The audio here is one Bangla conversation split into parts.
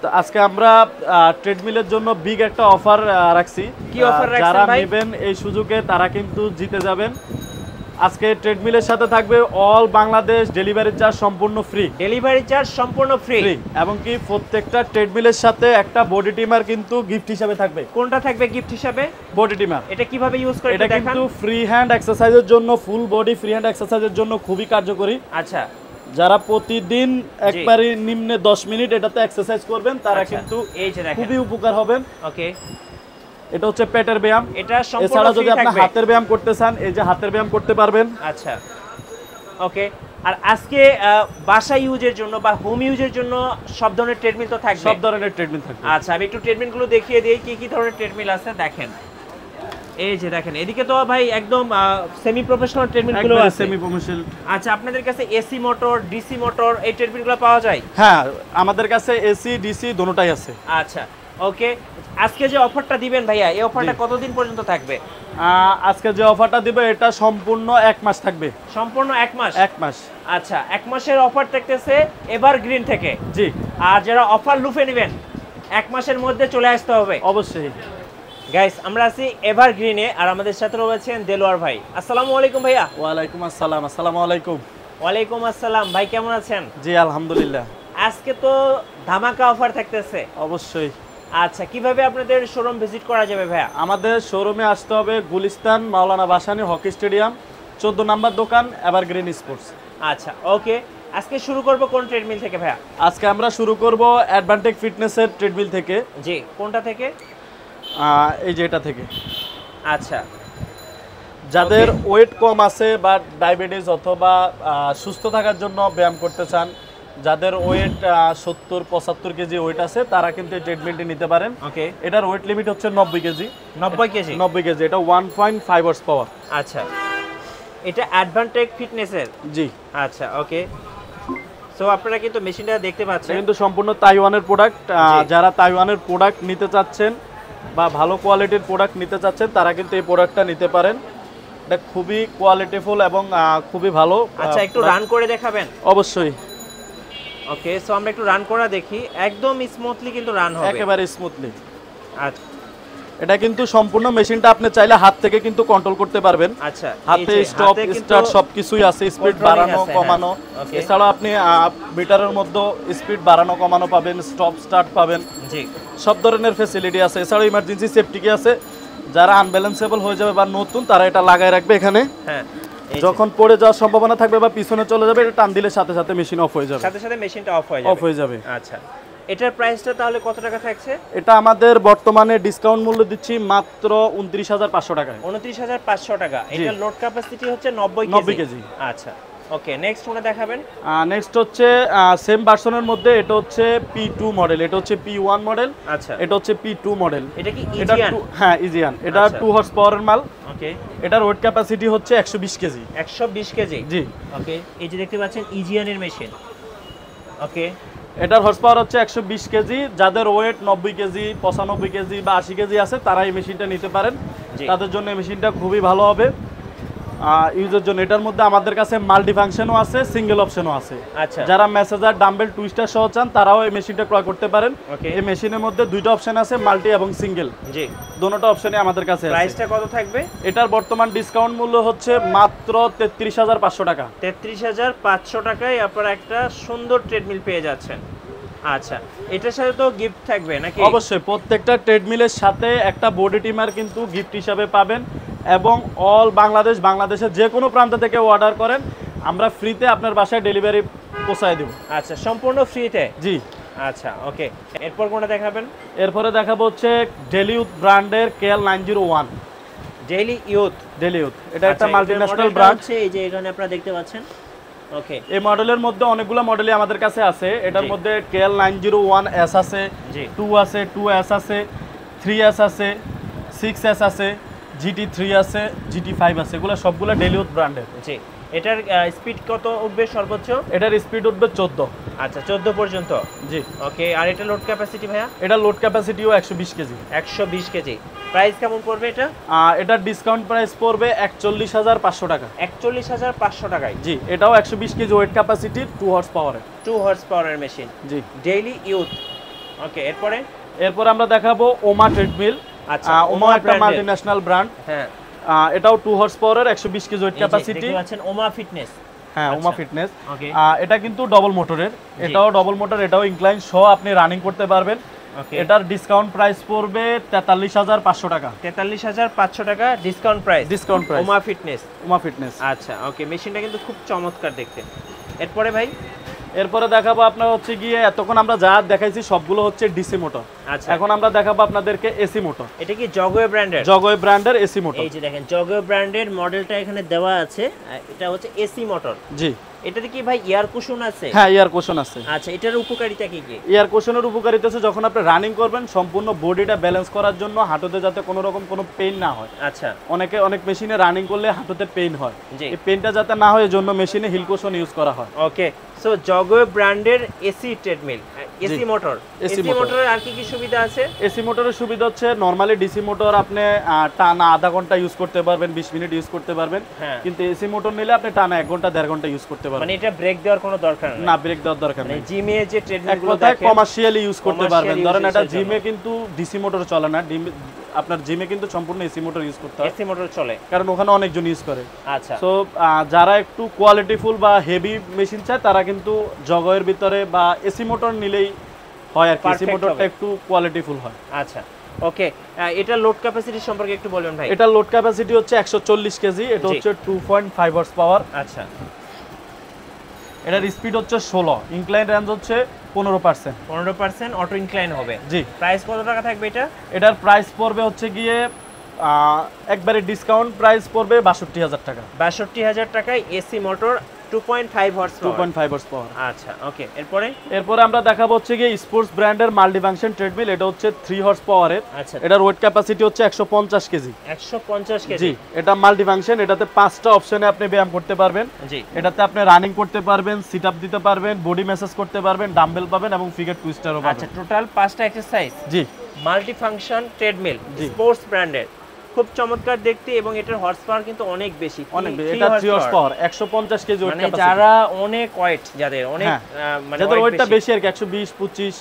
তো আজকে আমরা ট্রেডমিলের জন্য বিগ একটা অফার রাখছি। কি অফার রাখছেন যারা ভাই? নেবেন এই সুযোগে তারা কিন্তু জিতে যাবেন। আজকে ট্রেডমিলের সাথে থাকবে অল বাংলাদেশ ডেলিভারি চার্জ সম্পূর্ণ ফ্রি। ডেলিভারি চার্জ সম্পূর্ণ ফ্রি এবং কি প্রত্যেকটা ট্রেডমিলের সাথে একটা বডি টিমার কিন্তু গিফট হিসাবে থাকবে। কোনটা থাকবে গিফট হিসাবে? বডি টিমার। এটা কিভাবে ইউজ করে এটা দেখান? কিন্তু ফ্রি হ্যান্ড এক্সারসাইজের জন্য, ফুল বডি ফ্রি হ্যান্ড এক্সারসাইজের জন্য খুবই কার্যকরী। আচ্ছা, যারা প্রতিদিন একবারে নিম্নে 10 মিনিট এটাতে এক্সারসাইজ করবেন তারা কিন্তু এই যে দেখেন খুবই উপকার হবেন। ওকে, এটা হচ্ছে পেটের ব্যায়াম। এটা সম্পূর্ণ এছাড়া ফ্রি যদি আপনি থাকবে। হাতের ব্যায়াম করতে চান, এই যে হাতের ব্যায়াম করতে পারবেন। আচ্ছা, ওকে। আর আজকে বাসা ইউজের জন্য বা হোম ইউজের জন্য সব ধরনের ট্রেডমিল তো থাকবে? সব ধরনের ট্রেডমিল থাকবে। আচ্ছা, আমি একটু ট্রেডমিল গুলো দেখিয়ে দিই কি কি ধরনের ট্রেডমিল আছে। দেখেন, এই যে দেখেন, এদিকে তো ভাই একদম সেমি প্রফেশনাল ট্রেডমিল গুলো আছে। Semi professional. আচ্ছা, আপনাদের কাছে এসি মোটর, ডিসি মোটর এই ট্রেডমিল গুলো পাওয়া যায়? হ্যাঁ, আমাদের কাছে এসি ডিসি দুটোটাই আছে। আচ্ছা, ওকে। আজকে যে অফারটা দিবেন ভাইয়া, এই অফারটা কতদিন পর্যন্ত থাকবে? আজকে যে অফারটা দিব এটা সম্পূর্ণ 1 মাস থাকবে। সম্পূর্ণ 1 মাস? 1 মাস। আচ্ছা, 1 মাসের অফার থাকতেছে এভারগ্রিন থেকে। জি। আর যারা অফার লুফে নেবেন 1 মাসের মধ্যে চলে আসতে হবে অবশ্যই। গাইস, আমরা আছি এভারগ্রিনে আর আমাদের সাথে রয়েছেন দেলোয়ার ভাই। আসসালামু আলাইকুম ভাইয়া। ওয়ালাইকুম আসসালাম। আসসালামু আলাইকুম। ওয়ালাইকুম আসসালাম ভাই, কেমন আছেন? জি আলহামদুলিল্লাহ। আজকে তো ধামাকা অফার থাকতেছে। অবশ্যই। আচ্ছা, কিভাবে আপনাদের শোরুম ভিজিট করা যাবে ভাইয়া? আমাদের শোরুমে আসতে হবে গুলিস্তান মাওলানা ভাসানী হকি স্টেডিয়াম 14 নম্বর দোকান এভারগ্রিন স্পোর্টস। আচ্ছা, ওকে। আজকে শুরু করব কোন ট্রেডমিল থেকে ভাইয়া? আজকে আমরা শুরু করব অ্যাডভান্টেজ ফিটনেসের ট্রেডমিল থেকে। জি, কোনটা থেকে? এই যে এটা থেকে। আচ্ছা, যাদের ওয়েট কম আছে বা ডায়াবেটিস অথবা সুস্থ থাকার জন্য ব্যায়াম করতে চান, যাদের ওয়েট 70-75 কেজি ওয়েট আছে তারা কিন্তু এই ট্রেডমিলটি নিতে পারেন। ওকে। এটার ওয়েট লিমিট হচ্ছে 90 কেজি। 90 কেজি? 90 কেজি। এটা 1.5 হর্স পাওয়ার। আচ্ছা, এটা অ্যাডভান্টেজ ফিটনেসের? জি। আচ্ছা, ওকে। সো আপনারা কিন্তু মেশিনটা দেখতে পাচ্ছেন, কিন্তু সম্পূর্ণ তাইওয়ানের প্রোডাক্ট। যারা তাইওয়ানের প্রোডাক্ট নিতে চাচ্ছেন বা ভালো কোয়ালিটির প্রোডাক্ট নিতে চাচ্ছেন তারা কিন্তু এই প্রোডাক্টটা নিতে পারেন। এটা খুবই কোয়ালিটিফুল এবং খুবই ভালো। আচ্ছা, একটু রান করে দেখাবেন? অবশ্যই। ওকে, সো আমরা একটু রান করা দেখি। একদম স্মুথলি কিন্তু রান হবে, একেবারে স্মুথলি। আচ্ছা, এটা কিন্তু সম্পূর্ণ মেশিনটা আপনি চাইলে হাত থেকে কিন্তু কন্ট্রোল করতে পারবেন। আচ্ছা, হাতে স্টপ স্টার্ট সবকিছুই আছে, স্পিড বাড়ানো কমানো। এছাড়া আপনি মিটারের মধ্যে স্পিড বাড়ানো কমানো পাবেন, স্টপ স্টার্ট পাবেন। জি, সব ধরনের ফ্যাসিলিটি আছে। এছাড়া ইমার্জেন্সি সেফটি কি আছে, যারা আনব্যালেন্সেবল হয়ে যাবে বা নতুন তারা এটা লাগায় রাখবে এখানে। হ্যাঁ, যখন পড়ে যাওয়ার সম্ভাবনা থাকবে বা পিছনে চলে যাবে এটা টান দিলে সাথে সাথে মেশিন অফ হয়ে যাবে। সাথে সাথে মেশিনটা অফ হয়ে যাবে। আচ্ছা, এটার প্রাইসটা তাহলে কত টাকা থাকছে? এটা আমাদের বর্তমানে ডিসকাউন্ট মূল্য দিচ্ছি মাত্র 29,500 টাকায়। 29,500 টাকা। এটা লোড ক্যাপাসিটি হচ্ছে 90 কেজি। আচ্ছা, ওকে। নেক্সট কোনটা দেখাবেন? নেক্সট হচ্ছে সেম ভার্সনের মধ্যে এটা হচ্ছে P2 মডেল, এটা হচ্ছে P1 মডেল। আচ্ছা, এটা হচ্ছে P2 মডেল। এটা কি ইজিয়ান? হ্যাঁ, ইজিয়ান। এটা 2 হর্স পাওয়ারের মাল। ওকে। এটার ওয়েট ক্যাপাসিটি হচ্ছে 120 কেজি। 120 কেজি? জি। ওকে, এই যে দেখতে পাচ্ছেন ইজিয়ানের মেশিন। ওকে, এটার হর্স পাওয়ার হচ্ছে 120 কেজি। যাদের ওয়েট 90 কেজি 95 কেজি বা 80 কেজি আছে তারা এই মেশিনটা নিতে পারেন। তাদের জন্য এই মেশিনটা খুবই ভালো হবে ইউজের জন্য। এটার মধ্যে আমাদের কাছে মাল্টি ফাংশনও আছে, সিঙ্গেল অপশনও আছে। আচ্ছা, যারা মেসেজার ডাম্বেল টুইস্টার সহ চান তারাও এই মেশিনটা ক্রয় করতে পারেন। এই মেশিনের মধ্যে দুইটা অপশন আছে, মাল্টি এবং সিঙ্গেল। জি, দুটোটা অপশনই আমাদের কাছে আছে। প্রাইসটা কত থাকবে? এটার বর্তমান ডিসকাউন্ট মূল্য হচ্ছে মাত্র 33,500 টাকা। 33,500 টাকায় আপনারা একটা সুন্দর ট্রেডমিল পেয়ে যাচ্ছেন। আচ্ছা, এটার সাথে তো গিফট থাকবে নাকি? অবশ্যই, প্রত্যেকটা ট্রেডমিলের সাথে একটা বডি টিমার কিন্তু গিফট হিসাবে পাবেন। এবং অল বাংলাদেশের যে কোনো প্রান্ত থেকে অর্ডার করেন আমরা ফ্রিতে আপনার বাসায় ডেলিভারি পৌঁছায় দেব। আচ্ছা, সম্পূর্ণ ফ্রিতে? জি। আচ্ছা, ওকে। এরপর কোনটা দেখাবেন? এরপরে দেখাবো হচ্ছে ডেলি ইউথ ব্র্যান্ডের KL901। Daily youth? এটা একটা মাল্টিন্যাশনাল ব্র্যান্ড। এই যে এখানে আপনারা দেখতে পাচ্ছেন। ওকে, এই মডেলের মধ্যে অনেকগুলো মডেলই আমাদের কাছে আছে। এটার মধ্যে KL901S আছে, 2 আছে, 2S আছে, 3S আছে, 6S আছে, GT3 আছে, GT5 আছে। এগুলো সবগুলো ডেলি ইউথ ব্র্যান্ডের। জি। এটার স্পিড কত উঠবে সর্বোচ্চ? এটার স্পিড উঠবে 14। আচ্ছা, 14 পর্যন্ত? জি। ওকে, আর এটা লোড ক্যাপাসিটি ভাইয়া? এটা লোড ক্যাপাসিটিও 120 কেজি। 120 কেজি। প্রাইস কেমন পড়বে এটা? এটার ডিসকাউন্ট প্রাইস পড়বে 41,500 টাকা। 41,500 টাকায়? জি। এটাও 120 কেজি ওয়েট ক্যাপাসিটি, 2 হর্স পাওয়ারের। 2 হর্স পাওয়ারের মেশিন। জি। ডেইলি ইউথ ওকে, এরপরে আমরা দেখাবো ওমা ট্রেডমিল। আচ্ছা, ওমা একটা মাল্টিন্যাশনাল ব্র্যান্ড। হ্যাঁ, এটাও 2 হর্স পাওয়ারের 120 কেজি ওয়েট ক্যাপাসিটি। দেখতে পাচ্ছেন ওমা ফিটনেস। হ্যাঁ, ওমা ফিটনেস। ওকে, এটা কিন্তু ডবল মোটরের, এটাও ডবল মোটর, এটাও ইনক্লাইন সহ আপনি রানিং করতে পারবেন। ওকে, এটার ডিসকাউন্ট প্রাইস পড়বে 43,500 টাকা। 43,500 টাকা ডিসকাউন্ট প্রাইস। ওমা ফিটনেস। আচ্ছা, ওকে, মেশিনটা কিন্তু খুব চমৎকার দেখতে। এরপরে ভাই, এরপরে দেখাবো আপনার হচ্ছে গিয়ে, এতক্ষণ আমরা যা দেখাইছি সবগুলো হচ্ছে ডিসি মোটর। আচ্ছা, এখন আমরা দেখাবো আপনাদেরকে এসি মোটর। এটা কি জগওয়ে ব্র্যান্ডের? জগওয়ে ব্র্যান্ডের এসি মোটর। এই যে দেখেন জগওয়ে ব্র্যান্ডের মডেলটা এখানে দেওয়া আছে, এটা হচ্ছে এসি মোটর। জি। এটাতে কি ভাই এয়ার কুশন আছে? হ্যাঁ, এয়ার কুশন আছে। আচ্ছা, এটার উপকারিতা কি কি? এয়ার কুশনের উপকারিতা হচ্ছে যখন আপনি রানিং করবেন সম্পূর্ণ বডিটা ব্যালেন্স করার জন্য, হাঁটুতে যাতে কোনো রকম কোনো পেইন না হয়। আচ্ছা, অনেক মেশিনে রানিং করলে হাঁটুতে পেইন হয়, জি। এই পেইনটা যাতে না হয় এজন্য মেশিনে হিল কুশন ইউজ করা হয়। ওকে, সো জগওয়ে ব্র্যান্ডের AC treadmill, AC motor. AC মোটরের আর কি কি সুবিধা আছে? এসি মোটরের সুবিধা হচ্ছে নরমালি ডিসি মোটর আপনি টানা আধা ঘন্টা ইউজ করতে পারবেন, 20 মিনিট ইউজ করতে পারবেন, কিন্তু এসি মোটর নিলে আপনি টানা 1 ঘন্টা 1.5 ঘন্টা ইউজ করতে পারবেন। মানে এটা ব্রেক দেওয়ার কোনো দরকার নেই? না, ব্রেক দেওয়ার দরকার নেই। জিমে যে ট্রেডমিলগুলো দেখেন কমার্শিয়ালি ইউজ করতে পারবেন। ধরেন এটা জিমে কিন্তু ডিসি মোটর চলে না, আপনার জিমে কিন্তু সম্পূর্ণ এসি মোটর ইউজ করতে হয়। এসি মোটর চলে কারণ ওখানে অনেকজন ইউজ করে। আচ্ছা, সো যারা একটু কোয়ালিটিফুল বা হেভি মেশিন চায় তারা কিন্তু জগওয়ের ভিতরে বা এসি মোটর নিলেই হয় আর কি, এসি মোটরটা একটু কোয়ালিটিফুল হয়। আচ্ছা, ওকে, এটা লোড ক্যাপাসিটি সম্পর্কে একটু বলবেন ভাই। এটা লোড ক্যাপাসিটি হচ্ছে 140 কেজি, এটা হচ্ছে 2.5 হর্স পাওয়ার। আচ্ছা, এটার স্পিড হচ্ছে 16, ইনক্লাইন রেঞ্জ হচ্ছে 15%। অটো ইনক্লাইন হবে। জি। প্রাইস কত টাকা থাকবে এটা? এটার প্রাইস পড়বে হচ্ছে গিয়ে একবারে ডিসকাউন্ট প্রাইস পড়বে 62,000 টাকা। 62,000 টাকায় এসি মোটর 2.5 হর্স পাওয়ার। আচ্ছা, ওকে, এরপরে আমরা দেখাবো হচ্ছে গিয়ে স্পোর্টস ব্র্যান্ডের মাল্টিফাংশন ট্রেডমিল। এটা হচ্ছে 3 হর্স পাওয়ারের। আচ্ছা, এটার ওয়েট ক্যাপাসিটি হচ্ছে 150 কেজি। 150 কেজি। জি, এটা মাল্টিফাংশন, এটাতে 5টা অপশনে আপনি ব্যায়াম করতে পারবেন। জি, এটাতে আপনি রানিং করতে পারবেন, সিট আপ দিতে পারবেন, বডি ম্যাসাজ করতে পারবেন, ডাম্বেল পাবেন এবং ফিগার টুইস্টারও পাবেন। আচ্ছা, টোটাল 5টা এক্সারসাইজ। জি, মাল্টিফাংশন ট্রেডমিল, স্পোর্টস ব্র্যান্ডের, খুব চমৎকার দেখতে এবং এটার হর্স পাওয়ার কিন্তু অনেক বেশি। এটা 3 horse power, 150 KG wait capacity. যারা অনেক ওয়েট, যাদের অনেক মানে যাদের ওয়েটটা বেশি আর কি, 120 25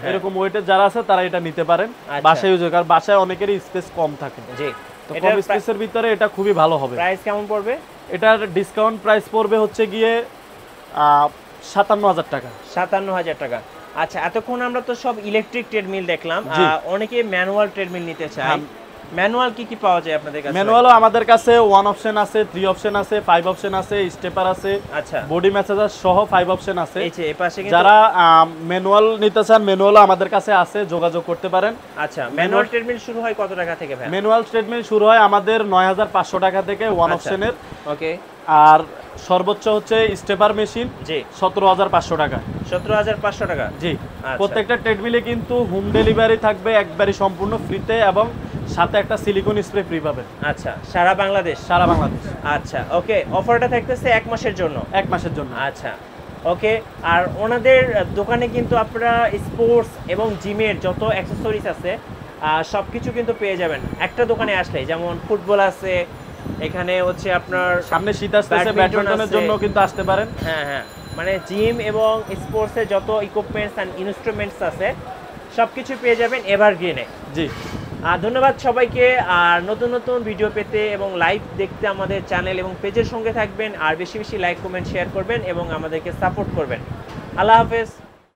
এরকম ওয়েটের যারা আছে তারা এটা নিতে পারেন বাসায় ইউজ, কারণ বাসায় অনেকেরই স্পেস কম থাকে। জি, তো কম স্পেসের ভিতরে এটা খুবই ভালো হবে। প্রাইস কেমন পড়বে? এটার ডিসকাউন্ট প্রাইস পড়বে হচ্ছে গিয়ে 57,000 টাকা। 57,000 টাকা। আচ্ছা, এতক্ষণ আমরা তো সব ইলেকট্রিক ট্রেডমিল দেখলাম, অনেকে ম্যানুয়াল ট্রেডমিল নিতে চায়। ম্যানুয়াল কি পাওয়া যায় আপনাদের কাছে? ম্যানুয়ালও আমাদের কাছে 1 অপশন আছে, 3 অপশন আছে, 5 অপশন আছে, স্টেপার আছে। আচ্ছা, বডি ম্যাসাজার সহ 5 অপশন আছে। এই যে এই পাশে যারা ম্যানুয়াল নিতে চান, ম্যানুয়ালও আমাদের কাছে আছে, যোগাযোগ করতে পারেন। আচ্ছা, ম্যানুয়াল ট্রেডমিল শুরু হয় কত টাকা থেকে ভাই? ম্যানুয়াল ট্রেডমিল শুরু হয় আমাদের 9,500 টাকা থেকে 1 অপশনের। ওকে, আর সর্বোচ্চ হচ্ছে স্টেপার মেশিন, জি, 17,500 টাকা। 17,500 টাকা। জি, প্রত্যেকটা ট্রেডমিলে কিন্তু হোম ডেলিভারি থাকবে একবারে সম্পূর্ণ ফ্রিতে, এবং সাথে একটা সিলিকন স্প্রে ফ্রি পাবেন। আচ্ছা, সারা বাংলাদেশ? সারা বাংলাদেশ। আচ্ছা, ওকে, অফারটা থাকতেছে 1 মাসের জন্য? 1 মাসের জন্য। আচ্ছা, ওকে। আর ওনাদের দোকানে কিন্তু আপনারা স্পোর্টস এবং জিমের যত অ্যাকসেসরিজ আছে সবকিছু কিন্তু পেয়ে যাবেন একটা দোকানে আসলে। যেমন ফুটবল আছে, এখানে হচ্ছে আপনার সামনে শীত আসতেছে, ব্যাডমিন্টনের জন্য কিন্তু আসতে পারেন। হ্যাঁ, মানে জিম এবং স্পোর্টসের যত ইকুইপমেন্টস এন্ড ইনস্ট্রুমেন্টস আছে সবকিছু পেয়ে যাবেন এভারগ্রিনে। জি, ধন্যবাদ সবাইকে। আর নতুন নতুন ভিডিও পেতে এবং লাইভ দেখতে আমাদের চ্যানেল এবং পেজের সঙ্গে থাকবেন, আর বেশি বেশি লাইক কমেন্ট শেয়ার করবেন এবং আমাদেরকে সাপোর্ট করবেন। আল্লাহ হাফেজ।